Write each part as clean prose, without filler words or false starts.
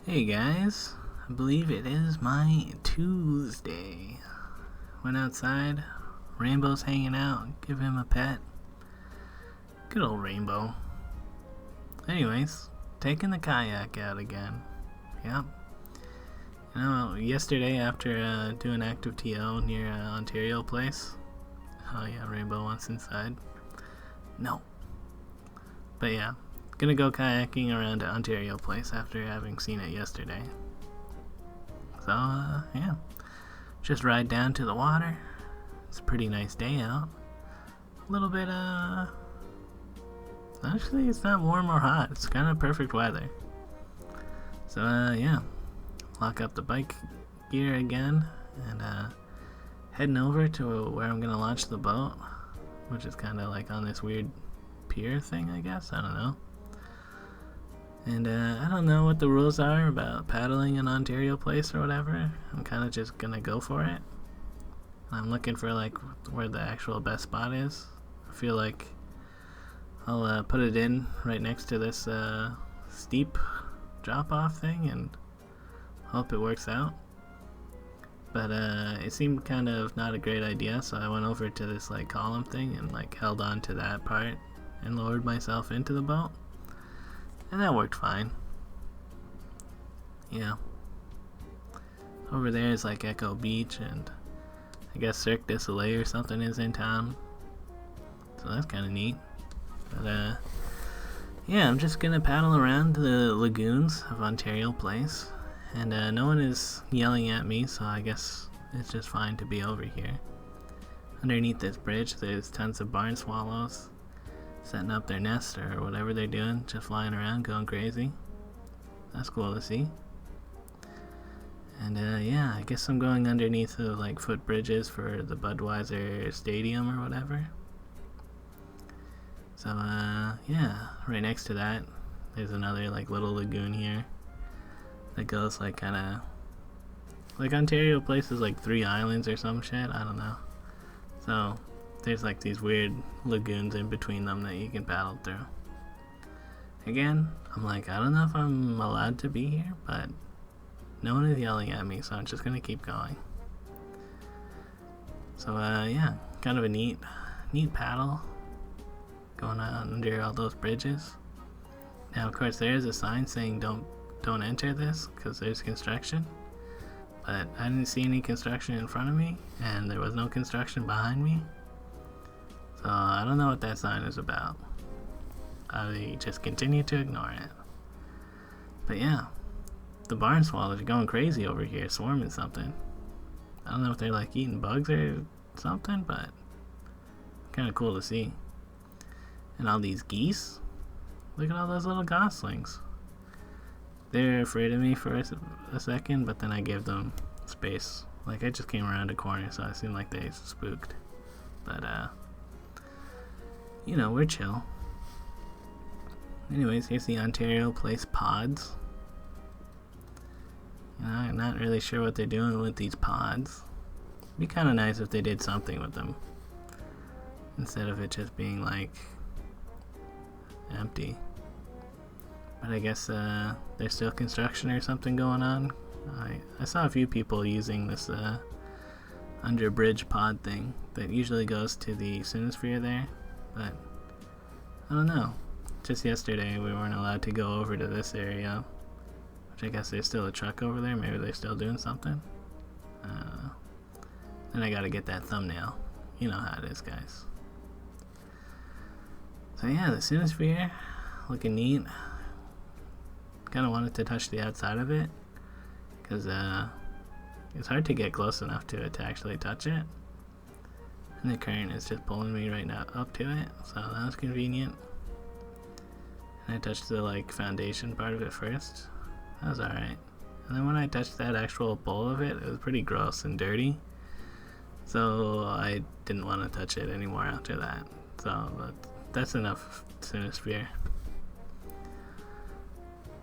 Hey guys, I believe it is my Tuesday. Went outside, Rainbow's hanging out, give him a pet. Good old Rainbow. Anyways, taking the kayak out again. Yep. You know, yesterday after doing active TO near Ontario Place. Oh yeah, Rainbow wants inside. No. But yeah, gonna go kayaking around to Ontario Place after having seen it yesterday. So, yeah. Just ride down to the water. It's a pretty nice day out. A little bit, actually, it's not warm or hot. It's kind of perfect weather. So, yeah. Lock up the bike gear again and, heading over to where I'm gonna launch the boat, which is kind of like on this weird pier thing, I guess. I don't know. And I don't know what the rules are about paddling in Ontario Place or whatever. I'm kind of just gonna go for it. I'm looking for like where the actual best spot is. I feel like I'll put it in right next to this steep drop-off thing and hope it works out. But it seemed kind of not a great idea, so I went over to this like column thing and like held on to that part and lowered myself into the boat. And that worked fine. Yeah. Over there is like Echo Beach, and I guess Cirque du Soleil or something is in town. So that's kind of neat. But yeah, I'm just gonna paddle around the lagoons of Ontario Place. And no one is yelling at me, so I guess it's just fine to be over here. Underneath this bridge, there's tons of barn swallows setting up their nest or whatever they're doing, just flying around, going crazy. That's cool to see. And yeah, I guess I'm going underneath the like footbridges for the Budweiser Stadium or whatever. So yeah, right next to that, there's another like little lagoon here that goes like kind of like Ontario Place is like 3 islands or some shit. I don't know. So there's like these weird lagoons in between them that you can paddle through. Again, I'm like, I don't know if I'm allowed to be here, but no one is yelling at me, so I'm just gonna keep going. So yeah, kind of a neat paddle going on under all those bridges. Now of course there is a sign saying don't enter this because there's construction, but I didn't see any construction in front of me and there was no construction behind me. So I don't know what that sign is about. I just continue to ignore it. But yeah, the barn swallows are going crazy over here, swarming something. I don't know if they're like eating bugs or something, but kind of cool to see. And all these geese. Look at all those little goslings. They're afraid of me for a second, but then I gave them space. Like I just came around a corner, so it seemed like they spooked. But you know, we're chill. Anyways, here's the Ontario Place pods. You know, I'm not really sure what they're doing with these pods. It'd be kind of nice if they did something with them, instead of it just being like empty. But I guess there's still construction or something going on. I saw a few people using this under bridge pod thing that usually goes to the Cinesphere there. But I don't know. Just yesterday we weren't allowed to go over to this area, which I guess there's still a truck over there. Maybe they're still doing something. Then I gotta get that thumbnail. You know how it is, guys. So yeah, the Cinesphere looking neat. Kind of wanted to touch the outside of it because it's hard to get close enough to it to actually touch it. And the current is just pulling me right now up to it, so that was convenient. And I touched the like foundation part of it first. That was alright. And then when I touched that actual bowl of it, it was pretty gross and dirty. So I didn't want to touch it anymore after that. So that's enough Cinesphere.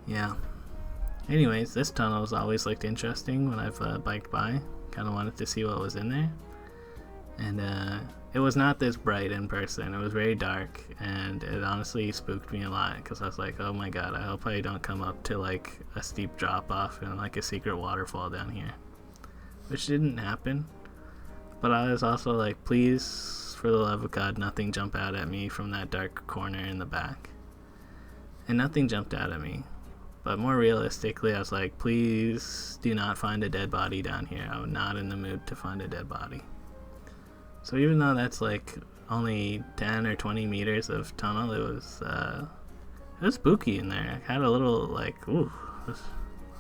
Yeah. Anyways, this tunnel's always looked interesting when I've biked by. Kind of wanted to see what was in there. And it was not this bright in person. It was very dark, and it honestly spooked me a lot because I was like, oh my god, I hope I don't come up to like a steep drop off and like a secret waterfall down here, which didn't happen. But I was also like, please, for the love of God, nothing jump out at me from that dark corner in the back. And nothing jumped out at me. But more realistically, I was like, please do not find a dead body down here. I'm not in the mood to find a dead body. So even though that's like only 10 or 20 meters of tunnel, it was spooky in there. I had a little like, ooh,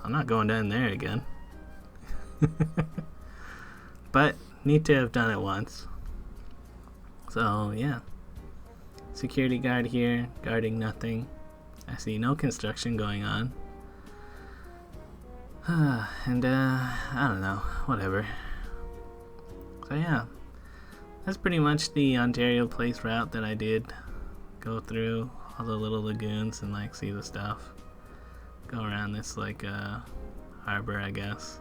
I'm not going down there again. But need to have done it once. So yeah, security guard here guarding nothing. I see no construction going on. And I don't know, whatever. So yeah, that's pretty much the Ontario Place route that I did. Go through all the little lagoons and like see the stuff. Go around this like harbor, I guess.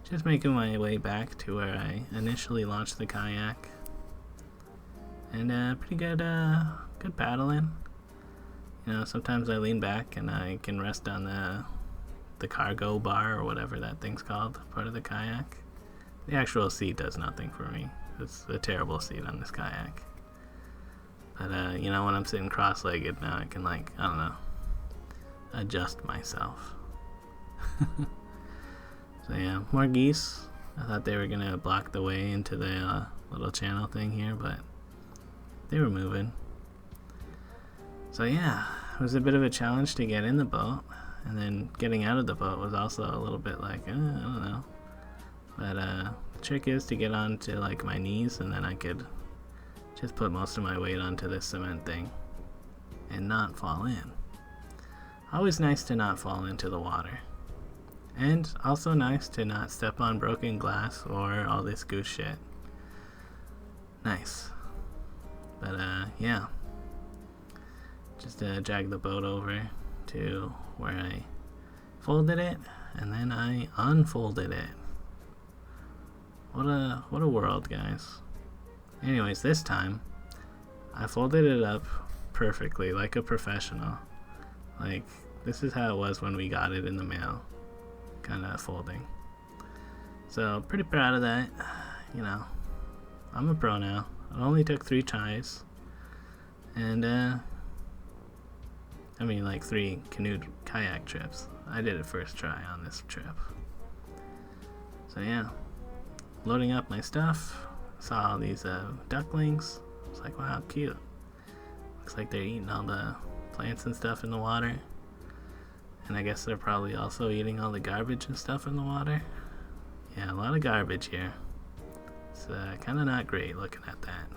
Just making my way back to where I initially launched the kayak. And pretty good paddling. You know, sometimes I lean back and I can rest on the cargo bar or whatever that thing's called, part of the kayak. The actual seat does nothing for me. It's a terrible seat on this kayak. But you know, when I'm sitting cross-legged now, I can like, I don't know, adjust myself. So yeah, more geese. I thought they were gonna block the way into the little channel thing here, but they were moving. So yeah, it was a bit of a challenge to get in the boat, and then getting out of the boat was also a little bit like, I don't know. But the trick is to get onto like my knees, and then I could just put most of my weight onto this cement thing and not fall in. Always nice to not fall into the water. And also nice to not step on broken glass or all this goose shit. Nice. But yeah. Just drag the boat over to where I folded it, and then I unfolded it. What a world, guys. Anyways, this time I folded it up perfectly, like a professional. Like, this is how it was when we got it in the mail, kind of folding. So pretty proud of that. You know, I'm a pro now. It only took 3 tries, and I mean like 3 canoe kayak trips. I did it first try on this trip. So yeah, loading up my stuff, saw all these ducklings. I was like, wow, cute. Looks like they're eating all the plants and stuff in the water. And I guess they're probably also eating all the garbage and stuff in the water. Yeah, a lot of garbage here. It's kind of not great looking at that.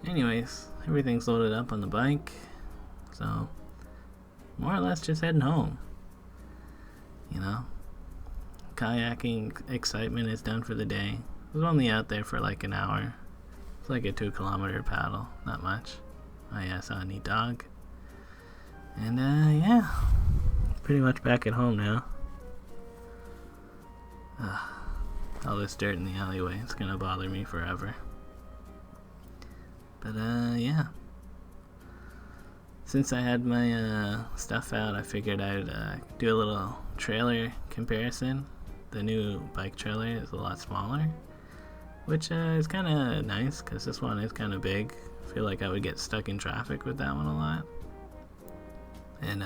Anyways, everything's loaded up on the bike. So, more or less just heading home. You know, kayaking excitement is done for the day. I was only out there for like an hour. It's like a 2-kilometer paddle, not much. Oh yeah, I saw a neat dog. And yeah, pretty much back at home now. All this dirt in the alleyway, it's gonna bother me forever. But yeah, since I had my stuff out, I figured I'd do a little trailer comparison. The new bike trailer is a lot smaller, which is kind of nice because this one is kind of big. I feel like I would get stuck in traffic with that one a lot. And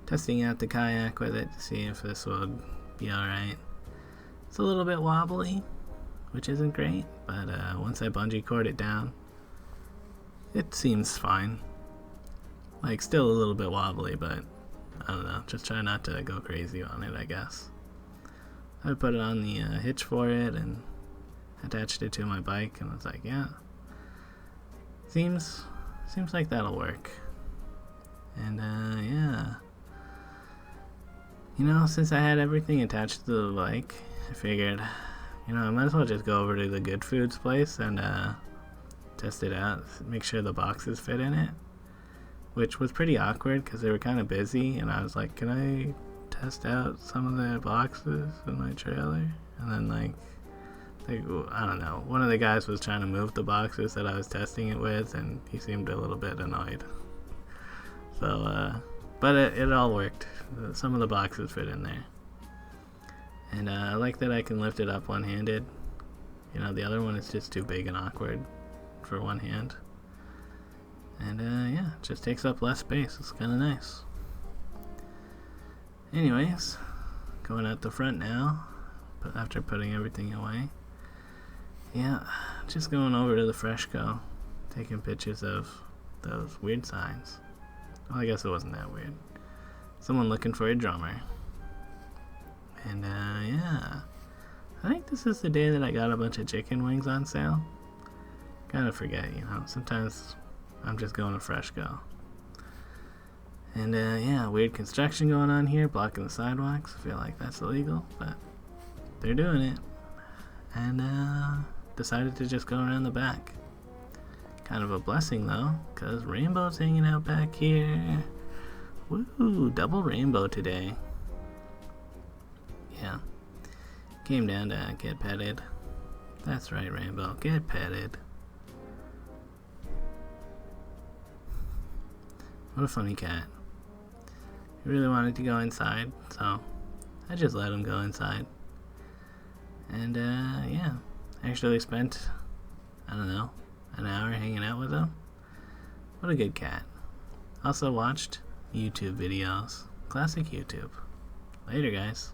testing out the kayak with it to see if this would be alright. It's a little bit wobbly, which isn't great, but once I bungee cord it down, it seems fine. Like, still a little bit wobbly, but I don't know, just try not to go crazy on it, I guess. I put it on the hitch for it and attached it to my bike, and I was like, yeah, seems like that'll work. And yeah, you know, since I had everything attached to the bike, I figured, you know, I might as well just go over to the Good Foods place and test it out, make sure the boxes fit in it, which was pretty awkward because they were kind of busy, and I was like, can I test out some of the boxes in my trailer? And then like Like, I don't know. One of the guys was trying to move the boxes that I was testing it with, and he seemed a little bit annoyed. So, but it all worked. Some of the boxes fit in there. And I like that I can lift it up one-handed. You know, the other one is just too big and awkward for one hand. And yeah, it just takes up less space. It's kind of nice. Anyways, going out the front now, but after putting everything away. Yeah, just going over to the Freshco, taking pictures of those weird signs. Well, I guess it wasn't that weird. Someone looking for a drummer. And yeah, I think this is the day that I got a bunch of chicken wings on sale. Kind of forget, you know, sometimes I'm just going to Freshco. And yeah, weird construction going on here, blocking the sidewalks. I feel like that's illegal, but they're doing it. And decided to just go around the back. Kind of a blessing though, because Rainbow's hanging out back here. Woo, double rainbow today. Yeah, came down to get petted. That's right, Rainbow, get petted. What a funny cat. He really wanted to go inside, so I just let him go inside. And yeah, actually spent, I don't know, an hour hanging out with him. What a good cat. Also watched YouTube videos. Classic YouTube. Later, guys.